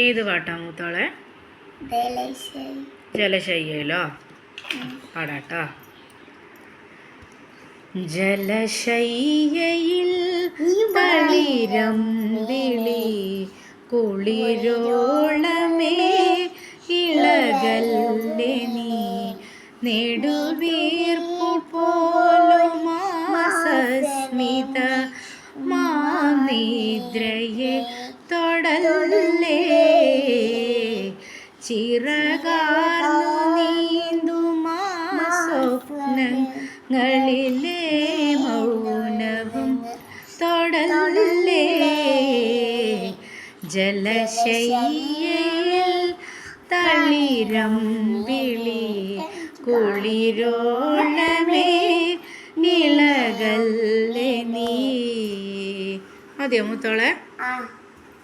ഏത് പാട്ടാ മൂത്തോളെ? ജലശയ്യയിലോ? പാടാട്ടോ. ജലശയ്യയിൽ തളിരം വിളി കുളിരോളമേ ഇളകല്ലേ നീ നെടുവീർപ്പു പോലും മാസസ്മിത മാനിദ്രയെ തൊടലല്ലേ ചിറകാർന്നു നീന്തുമാ സ്വപ്നങ്ങളിലെ മൗനവും തൊടലല്ലേ ജലശയ്യയിൽ തളിരം വിളി കുളിരോളമേ ഇളകല്ലേ നീ. മതിയോ മൂത്തോളെ?